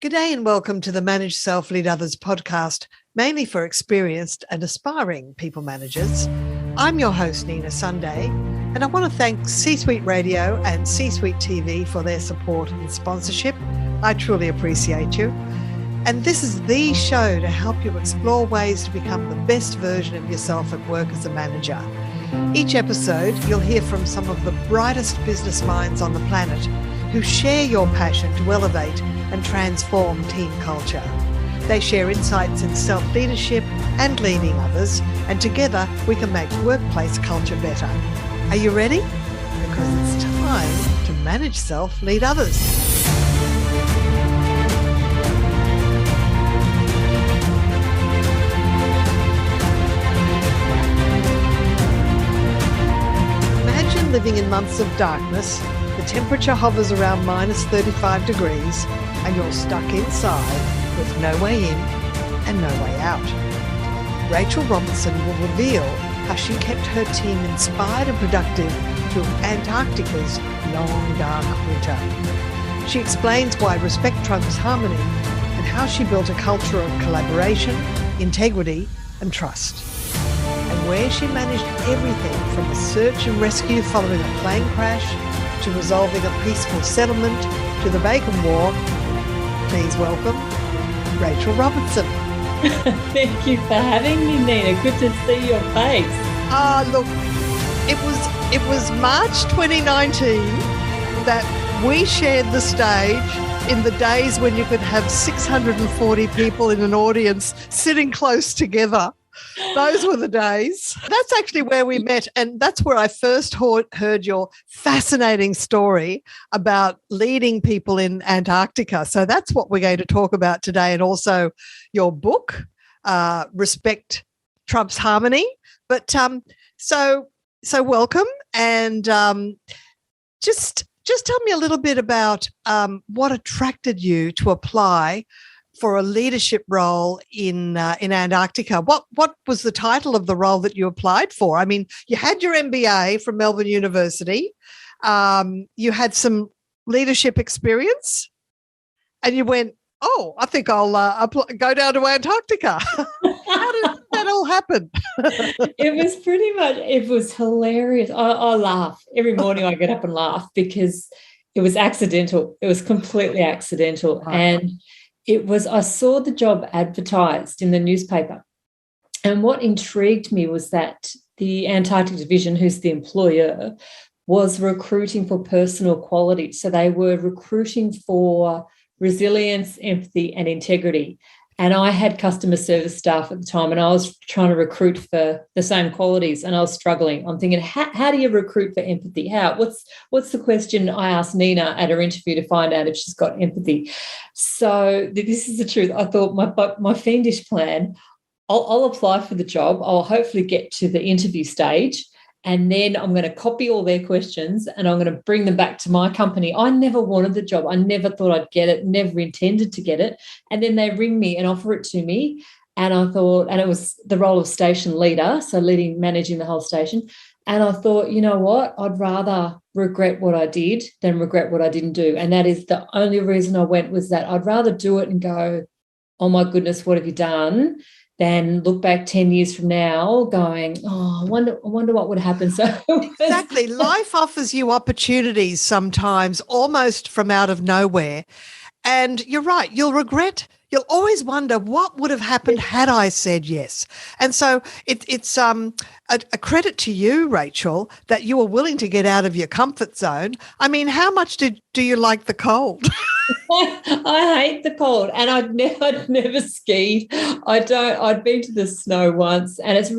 G'day and welcome to the Manage Self, Lead Others podcast, mainly for experienced and aspiring people managers. I'm your host, Nina Sunday, and I want to thank C-Suite Radio and C-Suite TV for their support and sponsorship. I truly appreciate you. And this is the show to help you explore ways to become the best version of yourself at work as a manager. Each episode, you'll hear from some of the brightest business minds on the planet who share your passion to elevate and transform team culture. They share insights in self-leadership and leading others, and together we can make workplace culture better. Are you ready? Because it's time to manage self, lead others. Imagine living in months of darkness. The temperature hovers around minus 35 degrees and you're stuck inside with no way in and no way out. Rachael Robertson will reveal how she kept her team inspired and productive through Antarctica's long, dark winter. She explains why respect trumps harmony and how she built a culture of collaboration, integrity and trust. And where she managed everything from a search and rescue following a plane crash to resolving a peaceful settlement to the Bacon War. Please welcome Rachael Robertson. Thank you for having me, Nina. Good to see your face. Look, it was March 2019 that we shared the stage in the days when you could have 640 people in an audience sitting close together. Those were the days. That's actually where we met, and that's where I first heard your fascinating story about leading people in Antarctica. So that's what we're going to talk about today, and also your book, Respect Trumps Harmony. But so welcome, and just tell me a little bit about what attracted you to apply for a leadership role in Antarctica. What was the title of the role that you applied for? I mean, you had your MBA from Melbourne University. You had some leadership experience, and you went, "Oh, I think I'll go down to Antarctica." How did that all happen? It was hilarious. I laugh. Every morning I get up and laugh because it was accidental. It was completely accidental. And I saw the job advertised in the newspaper. And what intrigued me was that the Antarctic Division, who's the employer, was recruiting for personal qualities. So they were recruiting for resilience, empathy, and integrity. And I had customer service staff at the time, and I was trying to recruit for the same qualities, and I was struggling. I'm thinking, how do you recruit for empathy? What's the question I asked Nina at her interview to find out if she's got empathy? So this is the truth. I thought my fiendish plan, I'll apply for the job. I'll hopefully get to the interview stage, and then I'm going to copy all their questions and I'm going to bring them back to my company. I never wanted the job. I never thought I'd get it, never intended to get it. And then they ring me and offer it to me. And I thought, and it was the role of station leader, so managing the whole station. And I thought, you know what, I'd rather regret what I did than regret what I didn't do. And that is the only reason I went, was that I'd rather do it and go, oh my goodness, what have you done? Than look back 10 years from now going, oh, I wonder what would happen. So exactly. Life offers you opportunities sometimes almost from out of nowhere. And you're right, you'll always wonder what would have happened had I said yes. And so it's a credit to you, Rachael, that you were willing to get out of your comfort zone. I mean, how much do you like the cold? I hate the cold, and I'd never skied. I'd been to the snow once, and it's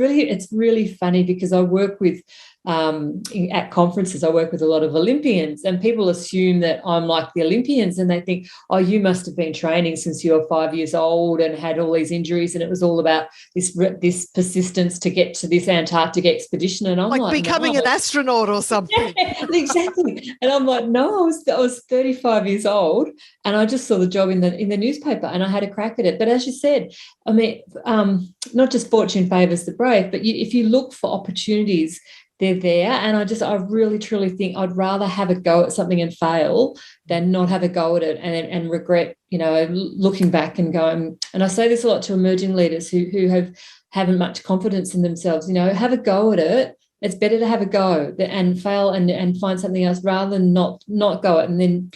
really funny because I work with at conferences, I work with a lot of Olympians, and people assume that I'm like the Olympians, and they think, oh, you must have been training since you were 5 years old and had all these injuries, and it was all about this persistence to get to this Antarctic expedition. And I'm like becoming an astronaut or something. Yeah, exactly. And I'm like, no, I was 35 years old, and I just saw the job in the newspaper, and I had a crack at it. But as you said, I mean, not just fortune favours the brave, but if you look for opportunities, they're there. And I really, truly think I'd rather have a go at something and fail than not have a go at it and regret, looking back and going. And I say this a lot to emerging leaders who haven't much confidence in themselves, have a go at it. It's better to have a go and fail and find something else rather than not go it. And then,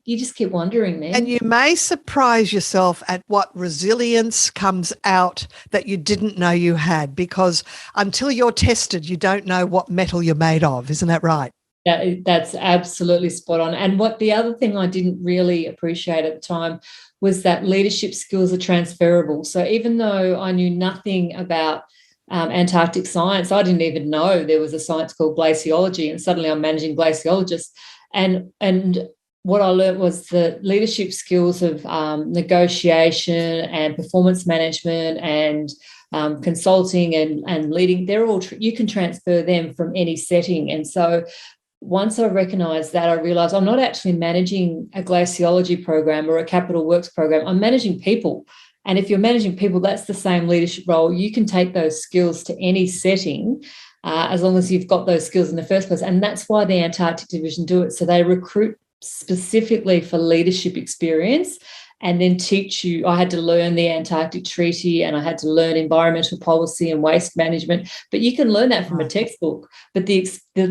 you just keep wondering, man. And you may surprise yourself at what resilience comes out that you didn't know you had, because until you're tested, you don't know what metal you're made of. Isn't that right? That's absolutely spot on. And what the other thing I didn't really appreciate at the time was that leadership skills are transferable. So even though I knew nothing about Antarctic science, I didn't even know there was a science called glaciology, and suddenly I'm managing glaciologists. And what I learned was the leadership skills of negotiation and performance management and consulting and leading. They're all you can transfer them from any setting. And so once I recognised that, I realised I'm not actually managing a glaciology program or a capital works program. I'm managing people. And if you're managing people, that's the same leadership role. You can take those skills to any setting as long as you've got those skills in the first place. And that's why the Antarctic Division do it. So they recruit specifically for leadership experience and then teach you. I had to learn the Antarctic Treaty and I had to learn environmental policy and waste management. But you can learn that from a textbook. But the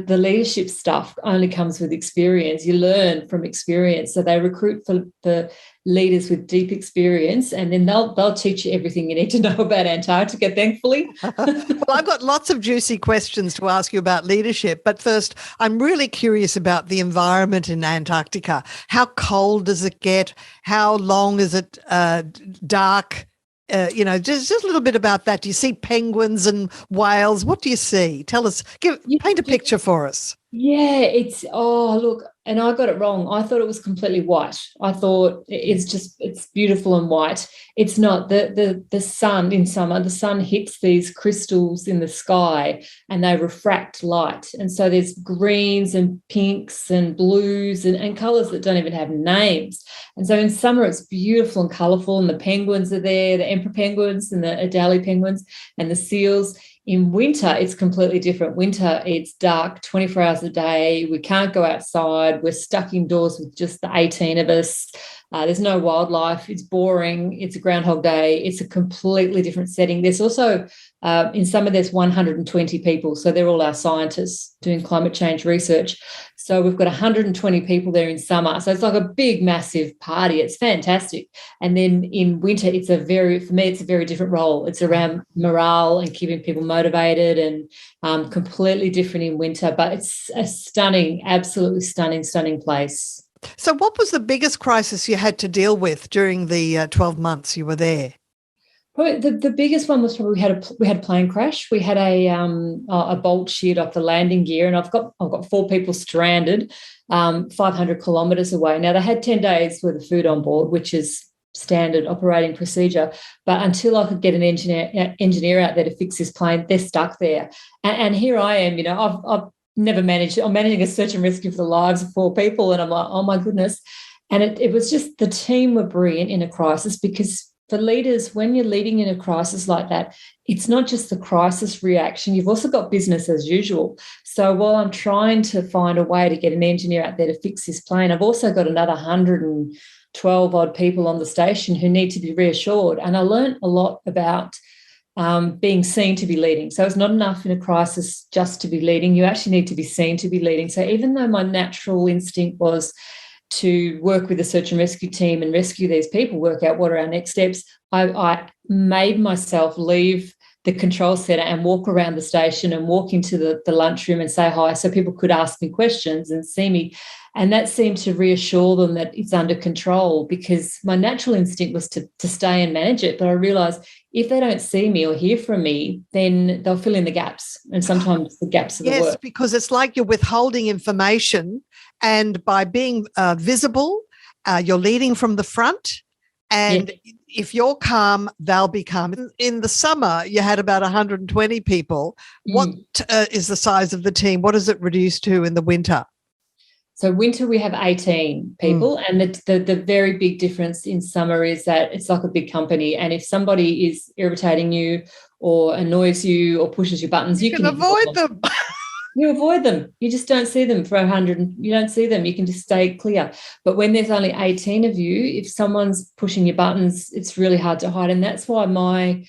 leadership stuff only comes with experience. You learn from experience. So they recruit for leaders with deep experience, and then they'll teach you everything you need to know about Antarctica, thankfully. Well, I've got lots of juicy questions to ask you about leadership, but first, I'm really curious about the environment in Antarctica. How cold does it get? How long is it dark? Just a little bit about that. Do you see penguins and whales? What do you see? Tell us, paint a picture for us. Yeah, look, and I got it wrong. I thought it was completely white. I thought it's beautiful and white. It's not. The sun in summer, the sun hits these crystals in the sky and they refract light. And so there's greens and pinks and blues and colours that don't even have names. And so in summer it's beautiful and colourful, and the penguins are there, the emperor penguins and the Adelie penguins and the seals. In winter, it's completely different. Winter, it's dark 24 hours a day. We can't go outside. We're stuck indoors with just the 18 of us. There's no wildlife. It's boring. It's a Groundhog Day. It's a completely different setting. There's also, in summer, there's 120 people. So they're all our scientists doing climate change research. So we've got 120 people there in summer. So it's like a big, massive party. It's fantastic. And then in winter, for me, it's a very different role. It's around morale and keeping people motivated, and completely different in winter. But it's a stunning, absolutely stunning place. So what was the biggest crisis you had to deal with during the 12 months you were there? Probably the biggest one was probably we had a plane crash. We had a bolt sheared off the landing gear, and I've got 4 people stranded 500 kilometres away. Now, they had 10 days worth of food on board, which is standard operating procedure. But until I could get an engineer out there to fix this plane, they're stuck there. And here I am, I've never managed. I'm managing a search and rescue for the lives of 4 people, and I'm like, oh my goodness. And it was just, the team were brilliant in a crisis, because for leaders, when you're leading in a crisis like that, it's not just the crisis reaction. You've also got business as usual. So while I'm trying to find a way to get an engineer out there to fix this plane, I've also got another 112 odd people on the station who need to be reassured. And I learned a lot about being seen to be leading. So it's not enough in a crisis just to be leading. You actually need to be seen to be leading. So even though my natural instinct was to work with the search and rescue team and rescue these people, work out what are our next steps, I made myself leave the control centre and walk around the station and walk into the lunchroom and say hi, so people could ask me questions and see me. And that seemed to reassure them that it's under control, because my natural instinct was to stay and manage it. But I realised if they don't see me or hear from me, then they'll fill in the gaps. And sometimes the gaps are the work. Yes, because it's like you're withholding information, and by being visible, you're leading from the front. And if you're calm, they'll be calm. In the summer, you had about 120 people. What is the size of the team? What does it reduce to in the winter? So winter, we have 18 people, and the very big difference in summer is that it's like a big company, and if somebody is irritating you or annoys you or pushes your buttons, you can avoid them. You avoid them. You just don't see them for 100. You don't see them. You can just stay clear. But when there's only 18 of you, if someone's pushing your buttons, it's really hard to hide. And that's why my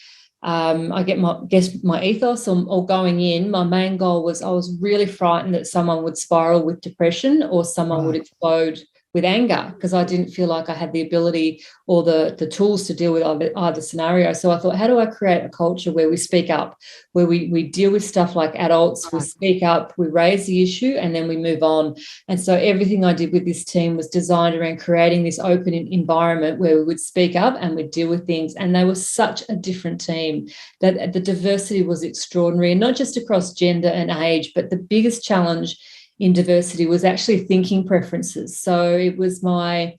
ethos or going in, my main goal was I was really frightened that someone would spiral with depression or someone would explode with anger, because I didn't feel like I had the ability or the tools to deal with either scenario. So I thought, how do I create a culture where we speak up, where we deal with stuff like adults, we speak up, we raise the issue, and then we move on. And so everything I did with this team was designed around creating this open environment where we would speak up and we'd deal with things. And they were such a different team, that the diversity was extraordinary, and not just across gender and age, but the biggest challenge in diversity was actually thinking preferences. So it was my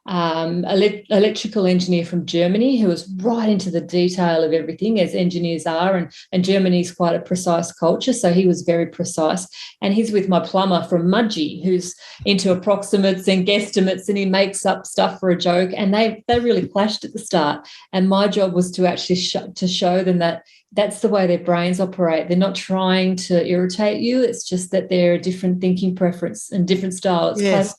electrical engineer from Germany who was right into the detail of everything, as engineers are, and Germany is quite a precise culture, so he was very precise. And he's with my plumber from Mudgee, who's into approximates and guesstimates, and he makes up stuff for a joke, and they really clashed at the start. And my job was to actually show them that that's the way their brains operate. They're not trying to irritate you. It's just that they're a different thinking preference and different style. It's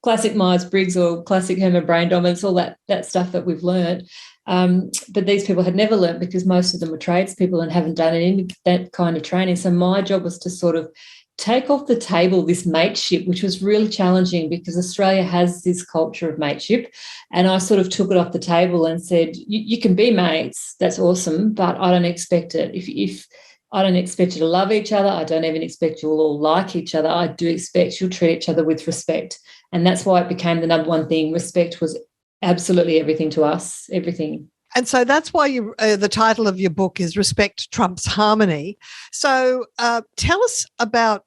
classic Myers-Briggs or classic Herman brain dominance, all that stuff that we've learned. But these people had never learned, because most of them were tradespeople and haven't done any that kind of training. So my job was to sort of take off the table this mateship, which was really challenging because Australia has this culture of mateship. And I sort of took it off the table and said, you can be mates, that's awesome, but I don't expect it. If I don't expect you to love each other, I don't even expect you'll all like each other. I do expect you'll treat each other with respect. And that's why it became the number one thing. Respect was absolutely everything to us, everything. And so that's why the title of your book is Respect Trumps Harmony. So tell us about,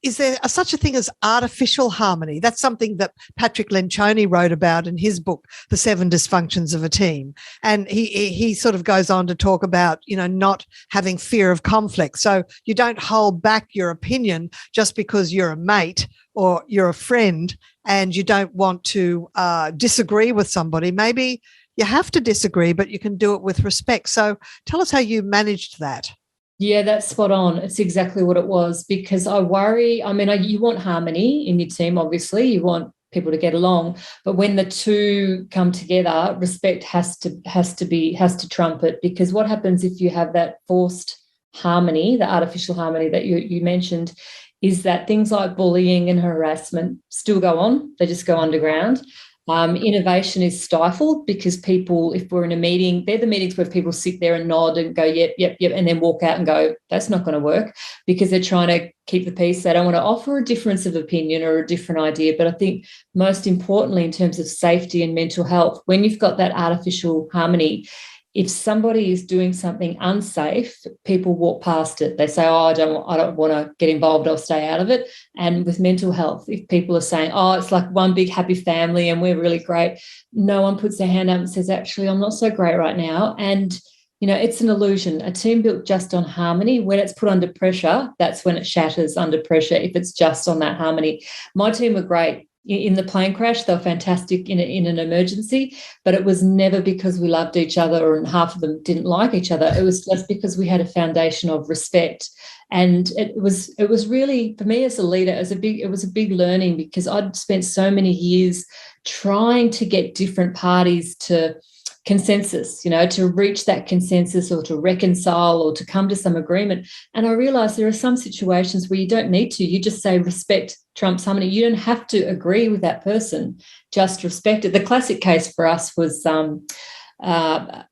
is there such a thing as artificial harmony? That's something that Patrick Lencioni wrote about in his book, The 7 Dysfunctions of a Team. And he sort of goes on to talk about, not having fear of conflict. So you don't hold back your opinion just because you're a mate or you're a friend and you don't want to disagree with somebody. Maybe you have to disagree, but you can do it with respect. So tell us how you managed that. Yeah, that's spot on. It's exactly what it was, because I worry, you want harmony in your team, obviously. You want people to get along, but when the two come together, respect has to trump it, because what happens if you have that forced harmony, the artificial harmony that you mentioned, is that things like bullying and harassment still go on. They just go underground. Innovation is stifled because people, if we're in a meeting, they're the meetings where people sit there and nod and go, yep, and then walk out and go, that's not going to work, because they're trying to keep the peace. They don't want to offer a difference of opinion or a different idea. But I think most importantly, in terms of safety and mental health, when you've got that artificial harmony, if somebody is doing something unsafe, people walk past it. They say, I don't want to get involved, I'll stay out of it. And with mental health, if people are saying, it's like one big happy family and we're really great, no one puts their hand up and says, actually, I'm not so great right now. And, it's an illusion. A team built just on harmony, when it's put under pressure, that's when it shatters under pressure, if it's just on that harmony. My team were great. In the plane crash, they were fantastic in an emergency, but it was never because we loved each other and half of them didn't like each other. It was just because we had a foundation of respect. And it was really, for me as a leader, it was a big learning, because I'd spent so many years trying to get different parties to consensus, to reach that consensus or to reconcile or to come to some agreement. And I realised there are some situations where you don't need to. You just say respect trumps harmony. You don't have to agree with that person, just respect it. The classic case for us was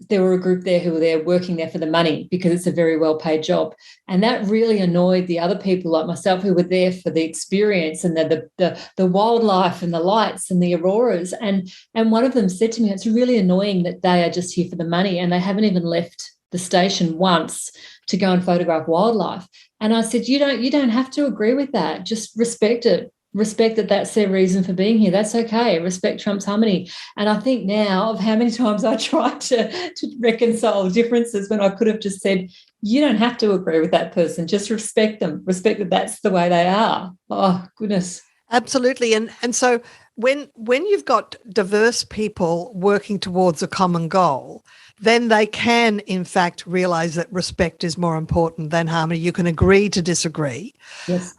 there were a group there who were there working there for the money, because it's a very well-paid job. And that really annoyed the other people like myself who were there for the experience and the wildlife and the lights and the auroras. And one of them said to me, it's really annoying that they are just here for the money and they haven't even left the station once to go and photograph wildlife. And I said, you don't have to agree with that. Just respect it. Respect that that's their reason for being here. That's okay. Respect trumps harmony. And I think now of how many times I tried to reconcile differences when I could have just said, you don't have to agree with that person. Just respect them. Respect that that's the way they are. Oh, goodness. Absolutely. And so when you've got diverse people working towards a common goal, then they can, in fact, realize that respect is more important than harmony. You can agree to disagree. Yes.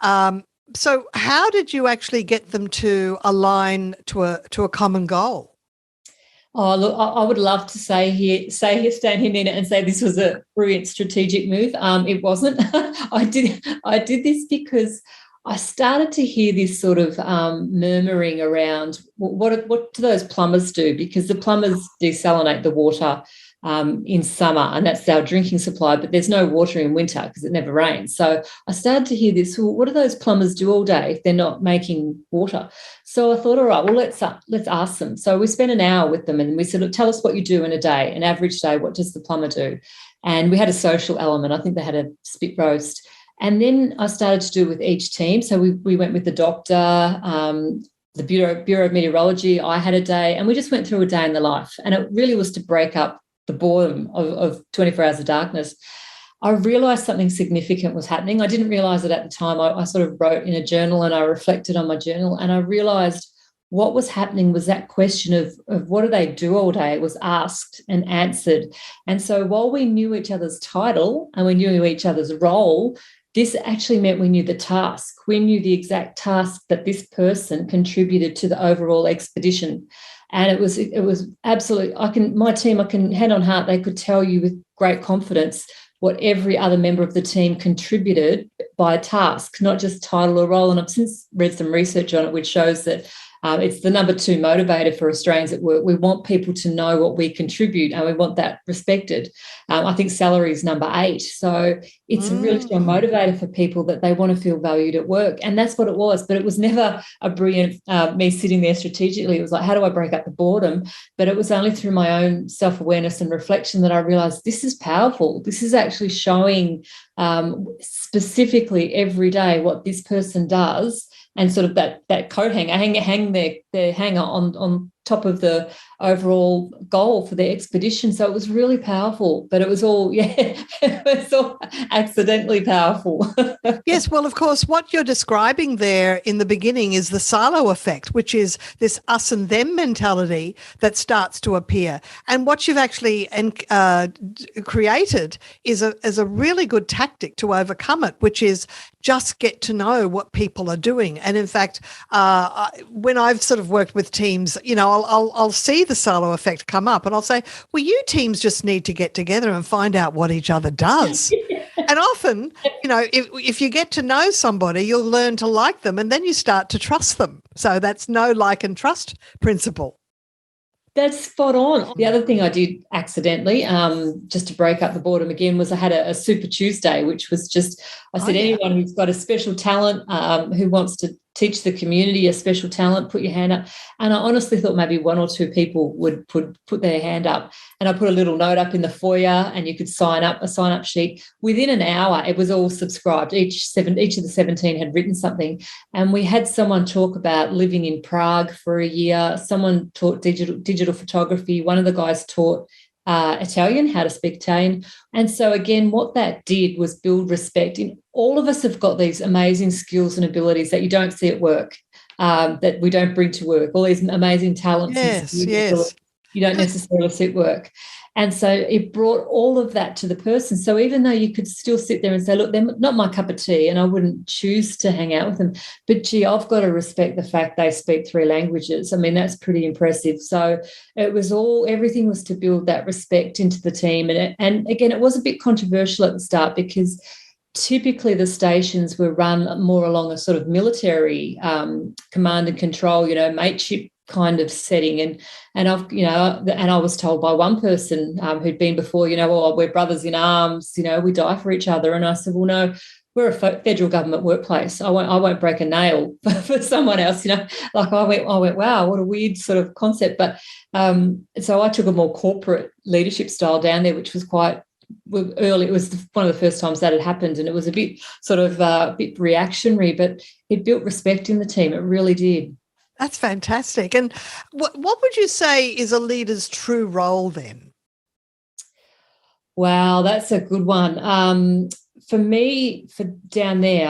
So how did you actually get them to align to a common goal? Oh, look, I would love to stand here, Nina, and say this was a brilliant strategic move. It wasn't. I did this because I started to hear this sort of murmuring around what do those plumbers do? Because the plumbers desalinate the water in summer, and that's our drinking supply, but there's no water in winter because it never rains. So I started to hear this, well, what do those plumbers do all day if they're not making water? So I thought, all right, well, let's ask them. So we spent an hour with them and we said, look, tell us what you do in a day, an average day, what does the plumber do? And we had a social element. I think they had a spit roast. And then I started to do with each team. So we went with the doctor, the Bureau of Meteorology. I had a day, and we just went through a day in the life. And it really was to break up the boredom of 24 hours of darkness. I realised something significant was happening. I didn't realise it at the time. I sort of wrote in a journal and I reflected on my journal, and I realised what was happening was that question of what do they do all day was asked and answered. And so while we knew each other's title and we knew each other's role, this actually meant we knew the task. We knew the exact task that this person contributed to the overall expedition. And it was absolute. I can hand on heart, they could tell you with great confidence what every other member of the team contributed by task, not just title or role. And I've since read some research on it, which shows that it's the number 2 motivator for Australians at work. We want people to know what we contribute, and we want that respected. I think salary is number 8. So it's a really strong motivator for people that they want to feel valued at work. And that's what it was. But it was never a brilliant, me sitting there strategically. It was like, how do I break up the boredom? But it was only through my own self-awareness and reflection that I realised this is powerful. This is actually showing specifically every day what this person does. And sort of that coat hanger, hang their hanger on top of the overall goal for the expedition. So it was really powerful, but it was all accidentally powerful. Yes, well, of course, what you're describing there in the beginning is the silo effect, which is this us and them mentality that starts to appear. And what you've actually created is a really good tactic to overcome it, which is just get to know what people are doing. And in fact, when I've sort of worked with teams, I'll see the silo effect come up, and I'll say, well, you teams just need to get together and find out what each other does. And often, if you get to know somebody, you'll learn to like them, and then you start to trust them. So that's know, like, and trust principle. That's spot on. The other thing I did accidentally, just to break up the boredom again, was I had a Super Tuesday, which was just, I said, anyone who's got a special talent, who wants to teach the community a special talent, put your hand up. And I honestly thought maybe 1 or 2 people would put their hand up. And I put a little note up in the foyer, and you could sign up, a sign-up sheet. Within an hour, it was all subscribed. Each of the 17 had written something. And we had someone talk about living in Prague for a year. Someone taught digital photography. One of the guys taught Italian, how to speak Italian. And so again, what that did was build respect. All of us have got these amazing skills and abilities that you don't see at work, that we don't bring to work, all these amazing talents. Yes. You don't necessarily see at work. And so it brought all of that to the person. So even though you could still sit there and say, look, they're not my cup of tea, and I wouldn't choose to hang out with them, but gee, I've got to respect the fact they speak 3 languages. I mean, that's pretty impressive. So it was everything was to build that respect into the team. And again, it was a bit controversial at the start, because typically the stations were run more along a sort of military command and control, mateship kind of setting, and I was told by one person who'd been before, we're brothers in arms, we die for each other. And I said, well, no, we're a federal government workplace. I won't break a nail for someone else. Like I went, wow, what a weird sort of concept. But so I took a more corporate leadership style down there, which was quite early. It was one of the first times that had happened, and it was a bit sort of a bit reactionary, but it built respect in the team. It really did. That's fantastic. And what would you say is a leader's true role then? Wow, that's a good one. for me, for down there,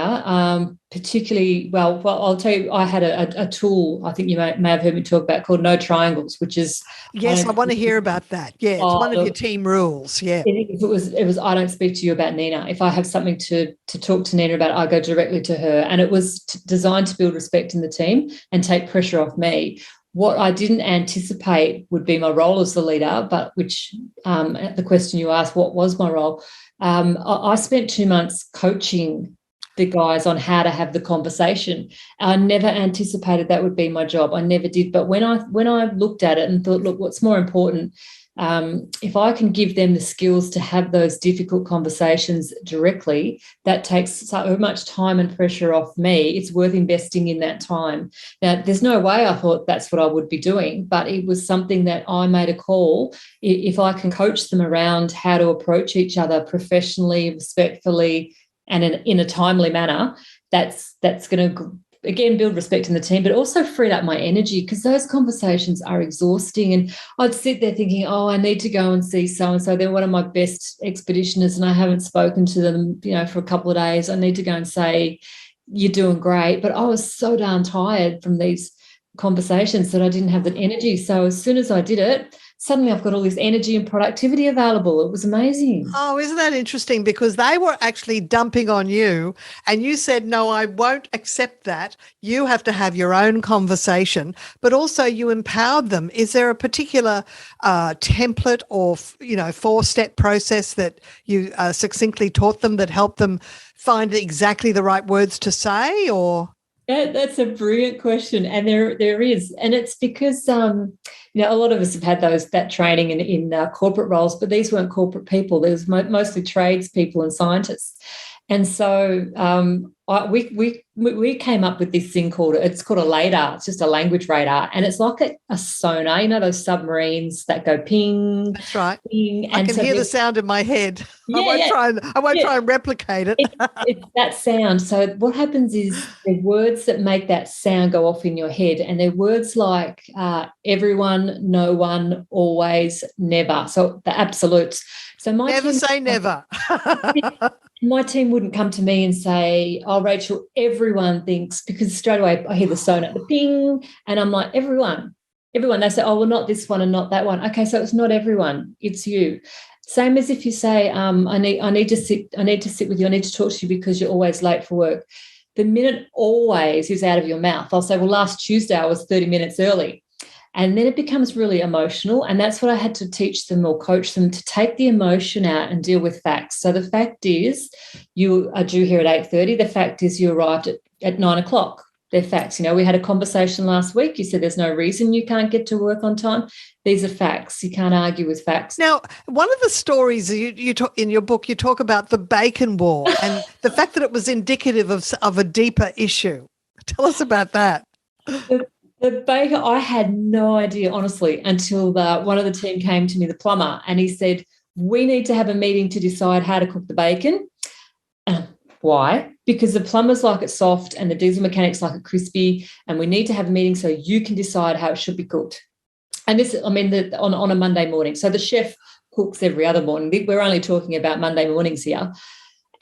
particularly, well, I'll tell you, I had a tool, I think you may have heard me talk about, called No Triangles, which is... Yes, I want to hear about that. Yeah, it's one of your team rules. Yeah. It was I don't speak to you about Nina. If I have something to talk to Nina about, I go directly to her. And it was designed to build respect in the team and take pressure off me. What I didn't anticipate would be my role as the leader, but which the question you asked, what was my role? I spent 2 months coaching the guys on how to have the conversation. I never anticipated that would be my job. I never did. But when I looked at it and thought, look, what's more important? If I can give them the skills to have those difficult conversations directly, that takes so much time and pressure off me. It's worth investing in that time. Now, there's no way I thought that's what I would be doing, but it was something that I made a call. If I can coach them around how to approach each other professionally, respectfully, and in a timely manner, that's going to, again, build respect in the team, but also free up my energy, because those conversations are exhausting. And I'd sit there thinking, oh, I need to go and see so-and-so. They're one of my best expeditioners and I haven't spoken to them, for a couple of days. I need to go and say, you're doing great. But I was so darn tired from these conversations that I didn't have the energy. So as soon as I did it, suddenly I've got all this energy and productivity available. It was amazing. Oh, isn't that interesting? Because they were actually dumping on you and you said, no, I won't accept that. You have to have your own conversation, but also you empowered them. Is there a particular template or, 4-step process that you succinctly taught them that helped them find exactly the right words to say, or? That's a brilliant question, and there is, and it's because a lot of us have had that training in corporate roles, but these weren't corporate people. There was mostly tradespeople and scientists, and so we came up with this thing called a radar. It's just a language radar, and it's like a sonar. Those submarines that go ping. That's right. Ping, I can hear the sound in my head. Yeah, I won't try and replicate it. It's that sound. So what happens is the words that make that sound go off in your head, and they're words like everyone, no one, always, never. So the absolutes. So never say never. My team wouldn't come to me and say, oh, Rachel, everyone thinks, because straight away I hear the sonar, the ping, and I'm like, everyone. They say, oh, well, not this one and not that one. Okay, so it's not everyone, it's you. Same as if you say, I need to sit with you, I need to talk to you because you're always late for work. The minute always is out of your mouth, I'll say, well, last Tuesday I was 30 minutes early. And then it becomes really emotional. And that's what I had to teach them or coach them, to take the emotion out and deal with facts. So the fact is you are due here at 8:30. The fact is you arrived at 9 o'clock. They're facts. We had a conversation last week. You said there's no reason you can't get to work on time. These are facts. You can't argue with facts. Now, one of the stories you talk in your book, you talk about the bacon war and the fact that it was indicative of a deeper issue. Tell us about that. The baker, I had no idea, honestly, until one of the team came to me, the plumber, and he said, we need to have a meeting to decide how to cook the bacon. Why? Because the plumbers like it soft and the diesel mechanics like it crispy, and we need to have a meeting so you can decide how it should be cooked. And this, on a Monday morning. So the chef cooks every other morning. We're only talking about Monday mornings here.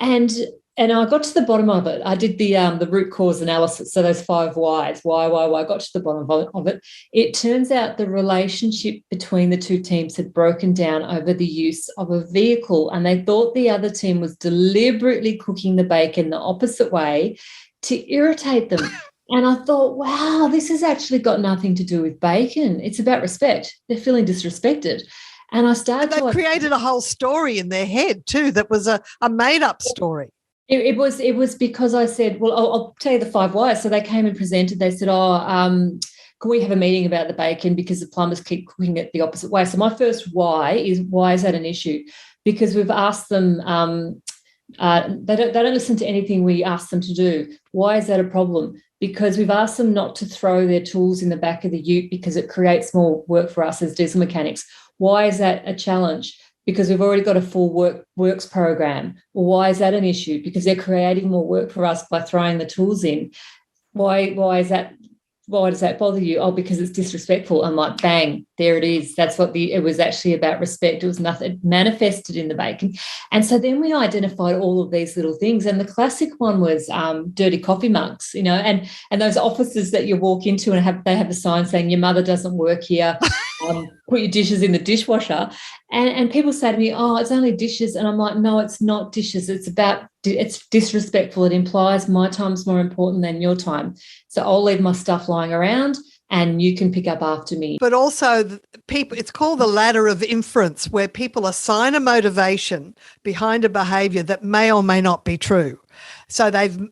And I got to the bottom of it. I did the root cause analysis, so those 5 whys, why, I got to the bottom of it. It turns out the relationship between the two teams had broken down over the use of a vehicle, and they thought the other team was deliberately cooking the bacon the opposite way to irritate them. And I thought, wow, this has actually got nothing to do with bacon. It's about respect. They're feeling disrespected. And I started they created a whole story in their head too that was a made-up story. It was because I said, well, I'll tell you the 5 whys. So they came and presented. They said, can we have a meeting about the bacon because the plumbers keep cooking it the opposite way? So my first why is that an issue? Because we've asked them, they don't listen to anything we ask them to do. Why is that a problem? Because we've asked them not to throw their tools in the back of the ute because it creates more work for us as diesel mechanics. Why is that a challenge? Because we've already got a full works program. Well, why is that an issue? Because they're creating more work for us by throwing the tools in. Why is that why does that bother you? Oh, because it's disrespectful. I'm like, bang, there it is. That's what it was actually about respect. It was nothing, it manifested in the bacon. And so then we identified all of these little things. And the classic one was dirty coffee mugs, and those offices that you walk into and they have a sign saying your mother doesn't work here. Put your dishes in the dishwasher. And people say to me, oh, it's only dishes. And I'm like, no, it's not dishes. It's disrespectful. It implies my time's more important than your time. So I'll leave my stuff lying around and you can pick up after me. But also it's called the ladder of inference, where people assign a motivation behind a behavior that may or may not be true. And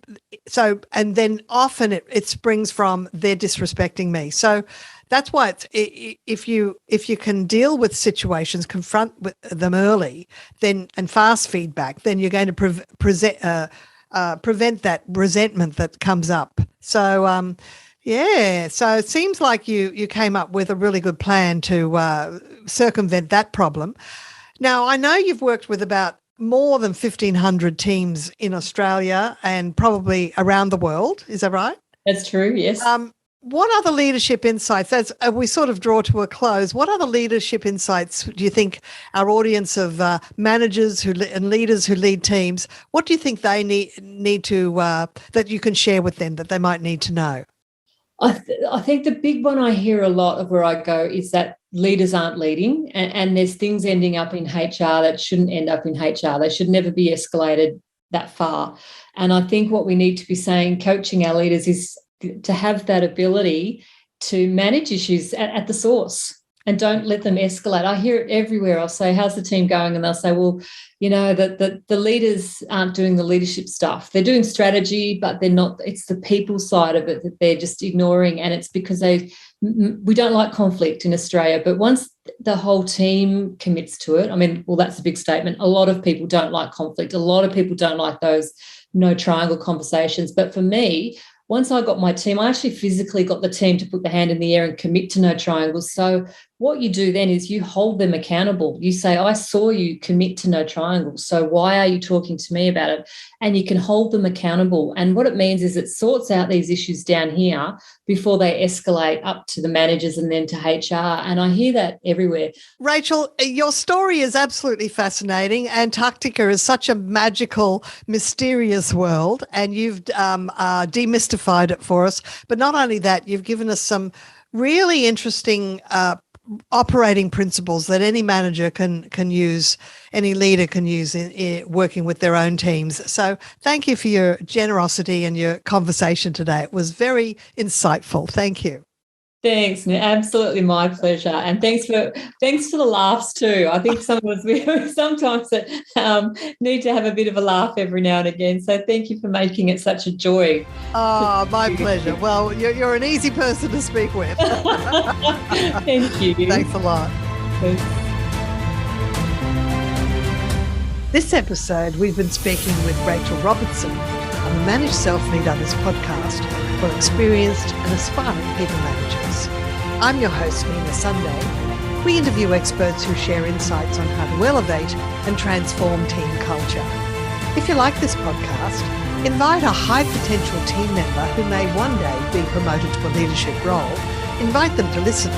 then often it springs from they're disrespecting me. So that's why if you can deal with situations, confront with them early, then and fast feedback, then you're going to prevent that resentment that comes up. So so it seems like you came up with a really good plan to circumvent that problem. Now, I know you've worked with about more than 1,500 teams in Australia and probably around the world. Is that right? That's true, yes. What other leadership insights, as we sort of draw to a close, what other leadership insights do you think our audience of managers and leaders who lead teams, what do you think they need to, that you can share with them that they might need to know? I think the big one I hear a lot of where I go is that leaders aren't leading, and there's things ending up in HR that shouldn't end up in HR. They should never be escalated that far. And I think what we need to be saying, coaching our leaders, is to have that ability to manage issues at the source and don't let them escalate. I hear it everywhere. I'll say, how's the team going? And they'll say, well, the leaders aren't doing the leadership stuff. They're doing strategy, but they're not. It's the people side of it that they're just ignoring. And it's because we don't like conflict in Australia. But once the whole team commits to it, that's a big statement. A lot of people don't like conflict. A lot of people don't like those no triangle conversations. But for me, once I got my team, I actually physically got the team to put the hand in the air and commit to no triangles. So what you do then is you hold them accountable. You say, I saw you commit to no triangles, so why are you talking to me about it? And you can hold them accountable. And what it means is it sorts out these issues down here before they escalate up to the managers and then to HR. And I hear that everywhere. Rachel, your story is absolutely fascinating. Antarctica is such a magical, mysterious world, and you've demystified it for us. But not only that, you've given us some really interesting operating principles that any manager can use, any leader can use in working with their own teams. So thank you for your generosity and your conversation today. It was very insightful. Thank you. Thanks, absolutely my pleasure, and thanks for the laughs too. I think some of us we sometimes need to have a bit of a laugh every now and again. So thank you for making it such a joy. Oh, my pleasure. Well, you're an easy person to speak with. Thank you. Thanks a lot. Thanks. This episode, we've been speaking with Rachael Robertson on the Manage Self-Lead Others podcast for experienced and aspiring people managers. I'm your host, Nina Sunday. We interview experts who share insights on how to elevate and transform team culture. If you like this podcast, invite a high-potential team member who may one day be promoted to a leadership role. Invite them to listen.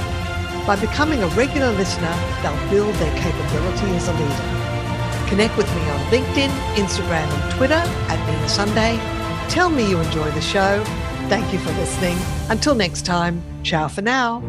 By becoming a regular listener, they'll build their capability as a leader. Connect with me on LinkedIn, Instagram and Twitter @Nina Sunday. Tell me you enjoy the show. Thank you for listening. Until next time, ciao for now.